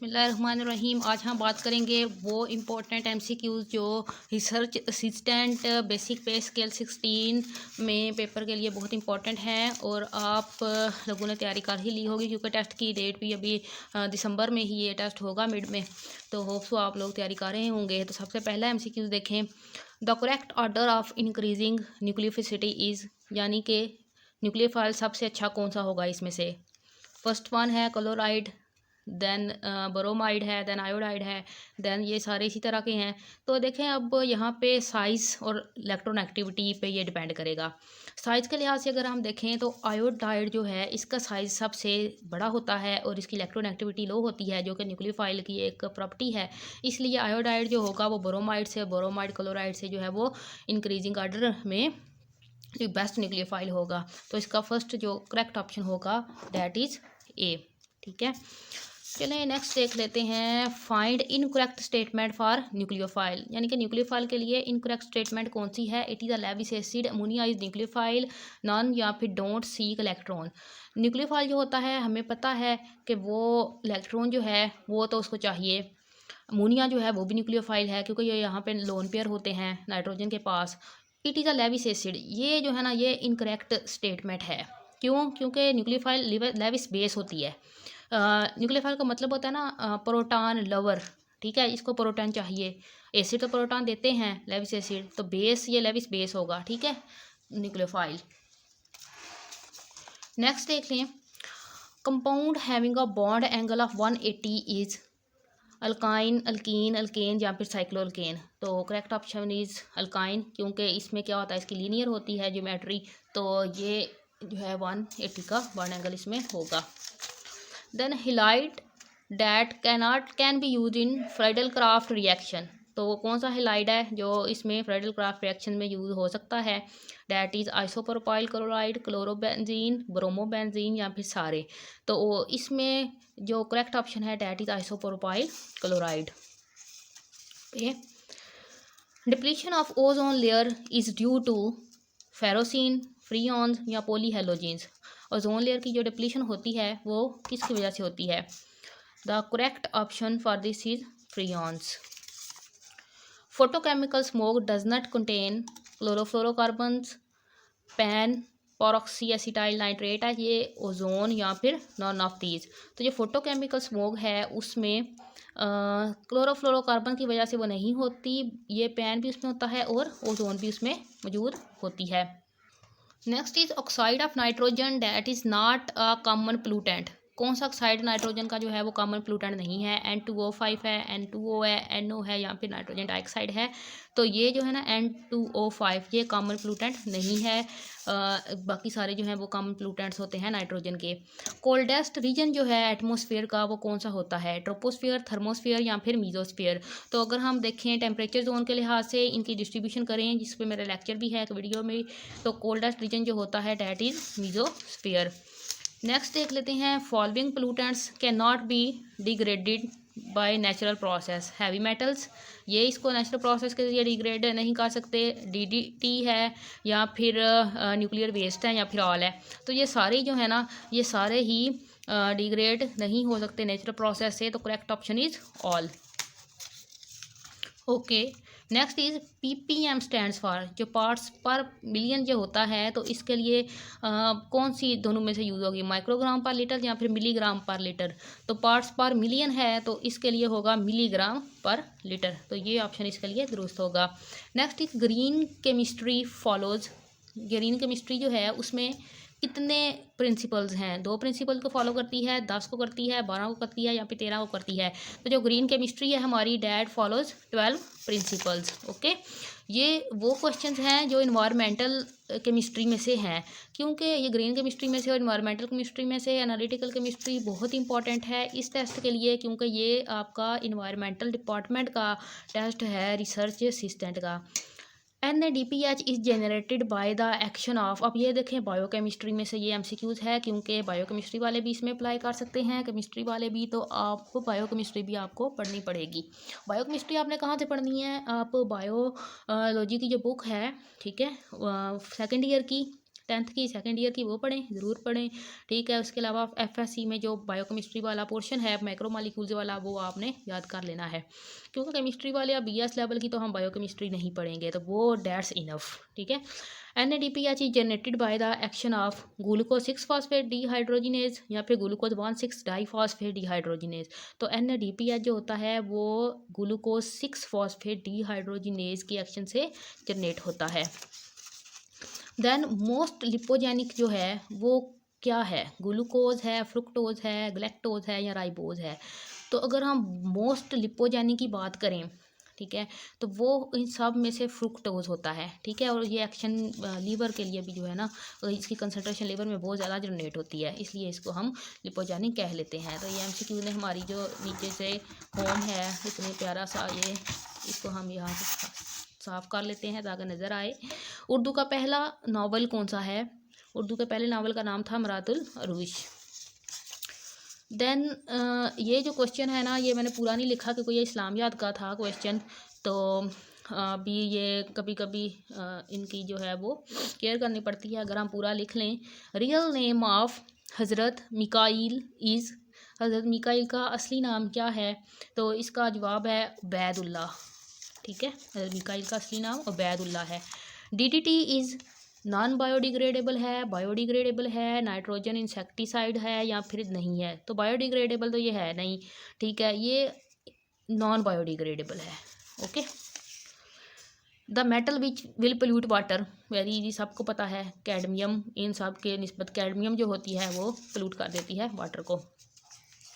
बिस्मिल्लाहिर्रहमानिर्रहीम। आज हम बात करेंगे वो इम्पोर्टेंट एमसीक्यूज़ जो research assistant basic pay scale 16 में पेपर के लिए बहुत इंपॉर्टेंट हैं और आप लोगों ने तैयारी कर ही ली होगी क्योंकि टेस्ट की डेट भी अभी दिसंबर में ही ये टेस्ट होगा मिड में। तो होप्स आप लोग तैयारी कर रहे होंगे। तो सबसे पहला एमसीक्यूज़ देखें। The correct order of increasing nucleophilicity is, यानी कि न्यूक्लियोफाइल सबसे अच्छा कौन सा होगा इसमें से। फर्स्ट वन है क्लोराइड, देन ब्रोमाइड है, देन आयोडाइड है, देन ये सारे इसी तरह के हैं। तो देखें अब यहाँ पे साइज़ और इलेक्ट्रोनेगेटिविटी पे ये डिपेंड करेगा। साइज़ के लिहाज से अगर हम देखें तो आयोडाइड जो है इसका साइज़ सबसे बड़ा होता है और इसकी इलेक्ट्रोनेगेटिविटी लो होती है, जो कि न्यूक्लियोफाइल की एक प्रॉपर्टी है। इसलिए आयोडाइड जो होगा वो ब्रोमाइड से, ब्रोमाइड क्लोराइड से जो है वो इंक्रीजिंग आर्डर में जो बेस्ट न्यूक्लियोफाइल होगा। तो इसका फर्स्ट जो करेक्ट ऑप्शन होगा दैट इज़ ए। ठीक है, चलें नेक्स्ट देख लेते हैं। Find incorrect statement for nucleophile, यानी कि न्यूक्लियोफाइल के लिए इनकरेक्ट स्टेटमेंट कौन सी है। It is a Lewis acid, ammonia is nucleophile, non या फिर डोंट सीक इलेक्ट्रॉन। न्यूक्लियोफाइल जो होता है हमें पता है कि वो इलेक्ट्रॉन जो है वो तो उसको चाहिए। अमोनिया जो है वो भी न्यूक्लियोफाइल है क्योंकि ये यहाँ पे लोन पेयर होते हैं नाइट्रोजन के पास। It is a Lewis acid, ये जो है ना ये इनकरेक्ट स्टेटमेंट है। क्यों? क्योंकि न्यूक्लियोफाइल लेविस बेस होती है। न्यूक्लियोफाइल का मतलब होता है ना प्रोटॉन लवर। ठीक है, इसको प्रोटॉन चाहिए। एसिड तो प्रोटॉन देते हैं लेविस एसिड, तो बेस ये लेविस बेस होगा। ठीक है, न्यूक्लियोफाइल। नेक्स्ट देख लें। Compound having a bond angle of 180 is alkyne, alkyne, alkane या फिर साइक्लोअल्केन। तो करेक्ट ऑप्शन इज अल्काइन, क्योंकि इसमें क्या होता है इसकी लीनियर होती है ज्योमेट्री, तो ये जो है 180 का बॉन्ड एंगल इसमें होगा। Then halide that can be use in Friedel Crafts reaction. तो वो कौन सा हिलाइड है जो इसमें फ्राइडल क्राफ्ट रिएक्शन में यूज हो सकता है। That is isopropyl chloride, chlorobenzene, bromobenzene या फिर सारे। तो वो इसमें जो करेक्ट ऑप्शन है that is isopropyl chloride. Depletion of ozone layer is due to ferrocene, freons या पॉलीहेलोजेंस। ओजोन लेयर की जो डिप्लीशन होती है वो किसकी वजह से होती है। The correct option for this is freons. Photochemical smog does not contain chlorofluorocarbons, PAN, peroxy acetyl nitrate है, ये ओजोन या फिर नॉन ऑफ दीज। तो जो फोटोकेमिकल स्मोक है उसमें क्लोरोफ्लोरोकार्बन की वजह से वो नहीं होती, ये पैन भी उसमें होता है और ओजोन भी उसमें मौजूद होती है। Next is oxide of nitrogen that is not a common pollutant. कौन सा ऑक्साइड नाइट्रोजन का जो है वो कॉमन पोल्यूटेंट नहीं है। N2O5 है, N2O है, NO है या फिर नाइट्रोजन डाइऑक्साइड है। तो ये जो है ना N2O5 ये कॉमन पोल्यूटेंट नहीं है। बाकी सारे जो हैं वो कॉमन पोल्यूटेंट्स होते हैं नाइट्रोजन के। कोल्डेस्ट रीजन जो है एटमॉस्फेयर का वो कौन सा होता है। ट्रोपोस्फियर, थर्मोस्फियर या फिर मीजोस्फियर। तो अगर हम देखें टेम्परेचर जोन के लिहाज से इनकी डिस्ट्रीब्यूशन करें, जिस पे मेरा लेक्चर भी है एक वीडियो में, तो कोल्डेस्ट रीजन जो होता है डैट इज़ मीजोस्फियर। नेक्स्ट देख लेते हैं। Following pollutants can not be degraded by natural process. Heavy metals, ये इसको नेचुरल प्रोसेस के जरिए डिग्रेड नहीं कर सकते। DDT है या फिर न्यूक्लियर वेस्ट है या फिर ऑल है। तो ये सारे जो है ना ये सारे ही डिग्रेड नहीं हो सकते नेचुरल प्रोसेस से, तो correct option is all. Okay, next is PPM stands for, जो पार्ट्स पर मिलियन जो होता है, तो इसके लिए कौन सी दोनों में से यूज़ होगी, माइक्रोग्राम पर लीटर या फिर मिलीग्राम पर लीटर। तो पार्ट्स पर मिलियन है तो इसके लिए होगा मिलीग्राम पर लीटर, तो ये ऑप्शन इसके लिए दुरुस्त होगा। Next is green chemistry follows. Green chemistry जो है उसमें कितने प्रिंसिपल्स हैं। 2 प्रिंसिपल को फॉलो करती है, 10 को करती है, 12 को करती है या फिर 13 को करती है। तो जो ग्रीन केमिस्ट्री है हमारी डैट फॉलोज 12 प्रिंसिपल्स। ओके, ये वो क्वेश्चंस हैं जो इन्वायरमेंटल केमिस्ट्री में से हैं, क्योंकि ये ग्रीन केमिस्ट्री में से और इन्वायरमेंटल केमिस्ट्री में से एनालिटिकल केमिस्ट्री बहुत इंपॉर्टेंट है इस टेस्ट के लिए, क्योंकि ये आपका इन्वायरमेंटल डिपार्टमेंट का टेस्ट है रिसर्च असिस्टेंट का। NADPH is generated by the action of. अब ये देखें बायोकेमिस्ट्री में से ये MCQs है, क्योंकि बायोकेमिस्ट्री वाले भी इसमें अप्लाई कर सकते हैं, केमिस्ट्री वाले भी। तो आपको बायोकेमिस्ट्री भी आपको पढ़नी पड़ेगी। बायोकेमिस्ट्री आपने कहाँ से पढ़नी है, आप बायोलॉजी की जो बुक है, ठीक है, सेकेंड ईयर की, 10th की सेकंड ईयर की वो पढ़ें, ज़रूर पढ़ें, ठीक है। उसके अलावा FSC में जो बायोकेमिस्ट्री वाला पोर्शन है मैक्रोमॉलिक्यूल्स वाला, वो आपने याद कर लेना है, क्योंकि केमिस्ट्री वाले अब BS लेवल की तो हम बायोकेमिस्ट्री नहीं पढ़ेंगे, तो वो डेट्स इनफ, ठीक है। NADPH is generated by the action of glucose 6-फॉस्फेट डीहाइड्रोजिनेज या फिर ग्लूकोज 1,6 डाईफॉस्फेट डीहाइड्रोजिनेज। तो NADPH जो होता है वो ग्लूकोज 6-फॉस्फेट डीहाइड्रोजिनेज के एक्शन से जनरेट होता है। देन मोस्ट लिपोजेनिक जो है वो क्या है, ग्लूकोज है, फ्रुक्टोज है, ग्लैक्टोज है या राइबोज है। तो अगर हम मोस्ट लिपोजेनिक की बात करें, ठीक है, तो वो इन सब में से फ्रुक्टोज होता है, ठीक है। और ये एक्शन लीवर के लिए भी जो है ना, इसकी कंसंट्रेशन लीवर में बहुत ज़्यादा जनरेट होती है, इसलिए इसको हम लिपोजेनिक कह लेते हैं। तो ये MCQ ने हमारी जो नीचे से होम है इतने प्यारा सा, ये इसको हम यहाँ से साफ कर लेते हैं ताकि नज़र आए। उर्दू का पहला नावल कौन सा है? उर्दू के पहले नावल का नाम था मरातुल अरूश। देन ये जो क्वेश्चन है ना, ये मैंने पूरा नहीं लिखा क्योंकि ये इस्लामियात का था क्वेश्चन, तो अभी ये कभी कभी इनकी जो है वो केयर करनी पड़ती है। अगर हम पूरा लिख लें, रियल नेम ऑफ हज़रत मिकाईल इज़, हज़रत मिकाईल का असली नाम क्या है? तो इसका जवाब है उबैदुल्लाह, ठीक है। हज़रत मिकाईल का असली नाम उबैदुल्लाह है। DDT इज़ नॉन बायोडिग्रेडेबल है, बायोडिग्रेडेबल है, नाइट्रोजन इंसेक्टिसाइड है या फिर नहीं है? तो बायोडिग्रेडेबल तो ये है नहीं, ठीक है, ये नॉन बायोडिग्रेडेबल है, okay. The metal which will pollute water, very easy, सबको पता है, कैडमियम। इन सब के निस्बत कैडमियम जो होती है वो पोल्यूट कर देती है वाटर को।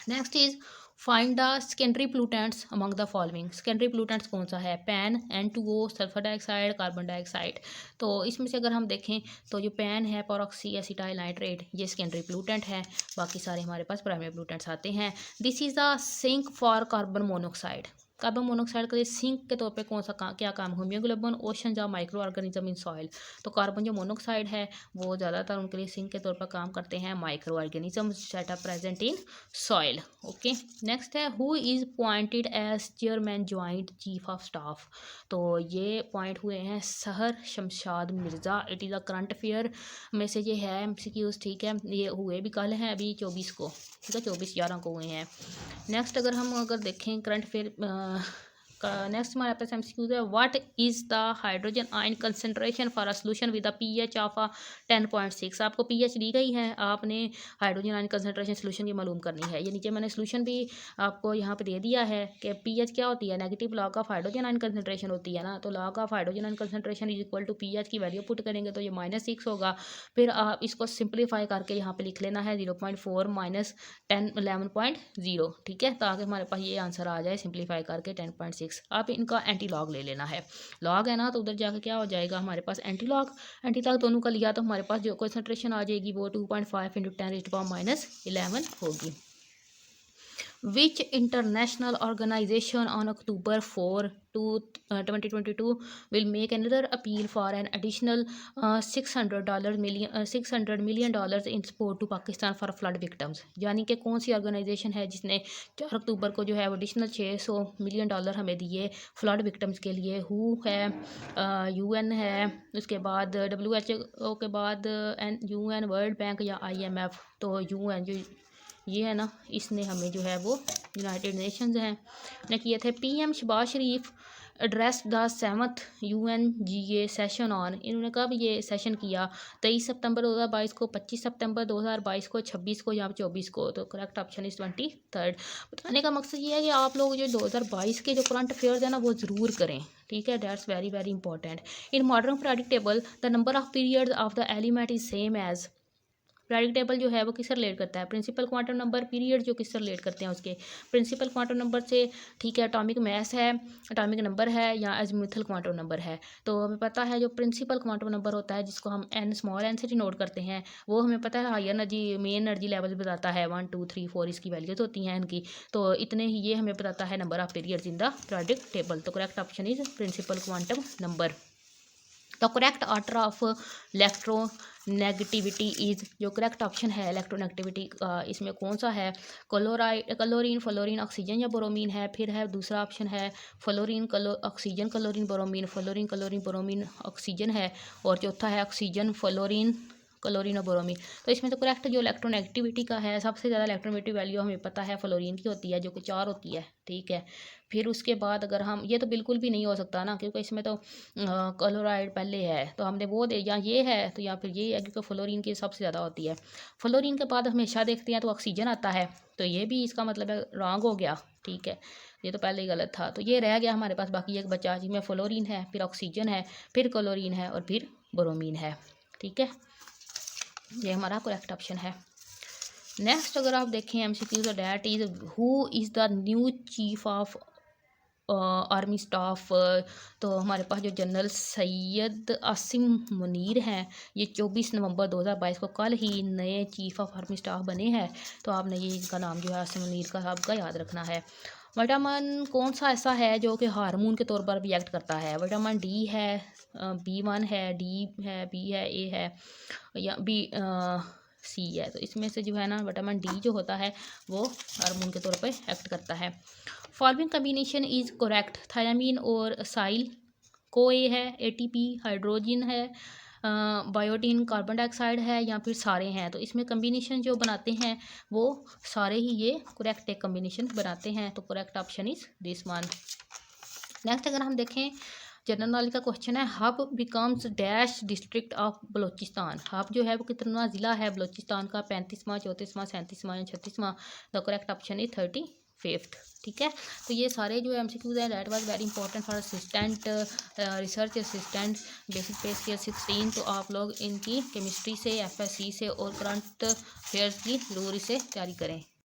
Next is find the secondary pollutants among the following. Secondary pollutants कौन सा है? Pan, N2O, sulphur dioxide, carbon dioxide. तो इसमें से अगर हम देखें तो जो पैन है, परऑक्सी एसिटाइल नाइट्रेट, ये सेकेंडरी पोल्यूटेंट है, बाकी सारे हमारे पास प्राइमरी पोल्यूटेंट्स आते हैं। This is the sink for carbon monoxide. Carbon monoxide के लिए सिंक के तौर पे कौन सा क्या काम? हीमोग्लोबिन, ओशन या माइक्रो ऑर्गेनिज्म इन सॉइल। तो कार्बन जो मोनोऑक्साइड है वो ज़्यादातर उनके लिए सिंक के तौर पर काम करते हैं micro organism that are present in soil, okay. Next है who is appointed as chairman joint chief of staff. तो ये अपॉइंट हुए हैं Sahar Shamshad Mirza. It is a current affair में से ये है MCQs, ठीक है। ये हुए भी कल हैं, अभी 24 को, ठीक है, 24/11 को हुए हैं। नेक्स्ट अगर देखें करंट अफेयर, नेक्स्ट हमारे पास MCQ है, what is the hydrogen ion concentration for a solution with a pH of 10.6। आपको pH दी गई है, आपने हाइड्रोजन आयन कंसनट्रेशन सोल्यूशन की मालूम करनी है। ये नीचे मैंने सोल्यूशन भी आपको यहाँ पे दे दिया है कि pH क्या होती है, negative log of hydrogen ion concentration होती है ना, तो log of hydrogen ion concentration is equal to pH की वैल्यू पुट करेंगे तो ये -6 होगा। फिर आप इसको सिंप्लीफाई करके यहाँ पे लिख लेना है 0.4 माइनस 11.0, ठीक है, ताकि हमारे पास ये आंसर आ जाए सिंप्लीफाई करके 10.6। आप इनका एंटी लॉग ले लेना है, लॉग है ना तो उधर जाके क्या हो जाएगा हमारे पास एंटी लॉग दोनों का लिया तो हमारे पास जो कंसंट्रेशन आ जाएगी वो 2.5 × 10⁻11 होगी। Which international organization on October 4, 2022 will make another appeal for an additional $600 million in support to Pakistan for flood victims? यानी कि कौन सी ऑर्गेनाइजेशन है जिसने 4 अक्टूबर को जो है वो एडिशनल $600 मिलियन हमें दिए फ्लड विक्टिम्स के लिए? हु है, UN है, उसके बाद WHO के बाद UN, वर्ल्ड बैंक या IMF। तो UN जो ये है ना, इसने हमें जो है वो यूनाइटेड नेशंस हैं ने किए थे। PM Shehbaz Sharif address the 7th UNGA session on. इन्होंने कब ये सेशन किया? 23 सितंबर 2022 को, 25 सितंबर 2022 को, 26 को या 24 को। तो करेक्ट ऑप्शन इज़ 23rd। बताने का मकसद ये है कि आप लोग जो 2022 के जो करंट अफेयर्स हैं ना वो ज़रूर करें, ठीक है, that's very very important. In modern periodic table the number of periods of the element is same as. Periodic table जो है वो किससे रिलेट करता है? प्रिंसिपल क्वांटम नंबर, पीरियड जो किससे रिलेट करते हैं उसके? प्रिंसिपल क्वांटम नंबर से, ठीक है। एटॉमिक मास है, एटॉमिक नंबर है या एजीमुथल क्वांटम नंबर है। तो हमें पता है जो प्रिंसिपल क्वांटम नंबर होता है जिसको हम स्मॉल n से डिनोट करते हैं, वो हमें पता है high energy, main energy level बताता है 1 2 3 4 इसकी वैल्यूज होती हैं इनकी। तो इतने ही ये हमें बताता है number of periods in the periodic table. तो correct option is principal quantum number. The correct order of electronegativity is, जो करेक्ट ऑप्शन है इलेक्ट्रोनेगेटिविटी इसमें कौन सा है? क्लोरीन, फ्लोरीन, ऑक्सीजन या बोरोमीन है। फिर है दूसरा ऑप्शन है fluorine, oxygen, chlorine, bromine, fluorine, chlorine, bromine, oxygen है। और चौथा है ऑक्सीजन, फ्लोरीन, क्लोरीन और ब्रोमीन। तो इसमें तो करेक्ट जो इलेक्ट्रोनेगेटिविटी का है, सबसे ज़्यादा इलेक्ट्रोनेगेटिव वैल्यू हमें पता है फ्लोरीन की होती है, जो कि 4 होती है, ठीक है। फिर उसके बाद अगर हम, ये तो बिल्कुल भी नहीं हो सकता ना, क्योंकि इसमें तो क्लोराइड पहले है, तो हमने वो दे, या ये है तो या फिर ये है, क्योंकि फ्लोरीन की सबसे ज़्यादा होती है। फ्लोरीन के बाद हमेशा देखते हैं तो ऑक्सीजन आता है, तो ये भी इसका मतलब है रॉन्ग हो गया, ठीक है, ये तो पहले ही गलत था। तो ये रह गया हमारे पास बाकी एक बचा, जिसमें फ्लोरीन है, फिर ऑक्सीजन है, फिर क्लोरीन है और फिर ब्रोमीन है, ठीक है। ये हमारा करेक्ट ऑप्शन है। नेक्स्ट अगर आप देखें एमसीक्यू, तो that is who is the new chief of army staff. तो हमारे पास जो जनरल सैयद आसिम मुनीर हैं, ये 24 नवंबर 2022 को कल ही नए चीफ ऑफ आर्मी स्टाफ बने हैं। तो आपने ये इनका नाम जो है आसिम मुनीर का आपका याद रखना है। विटामिन कौन सा ऐसा है जो कि हार्मोन के तौर पर भी एक्ट करता है? विटामिन डी है, B1 है, डी है, बी है, ए है, या बी सी है। तो इसमें से जो है ना विटामिन डी जो होता है वो हार्मोन के तौर पर एक्ट करता है। Following combination is correct, thiamine और साइल को ए है, ATP हाइड्रोजन है, बायोटीन कार्बन डाइऑक्साइड है, या फिर सारे हैं। तो इसमें कम्बिनेशन जो बनाते हैं वो सारे ही ये करेक्ट एक कम्बिनेशन बनाते हैं। तो correct option is this one. Next अगर हम देखें जनरल नॉलेज का क्वेश्चन है, hub becomes dash district of Balochistan. Hub जो है वो कितना ज़िला है बलोचिस्तान का? 35वां, 34वां, 37वां या 36वां? The correct option is 35th, ठीक है। तो ये सारे जो MCQs हैं that was very important for assistant research assistant basic pay scale 16। तो आप लोग इनकी केमिस्ट्री से, FSC से और करंट अफेयर्स की ज़रूर इसे तैयारी करें।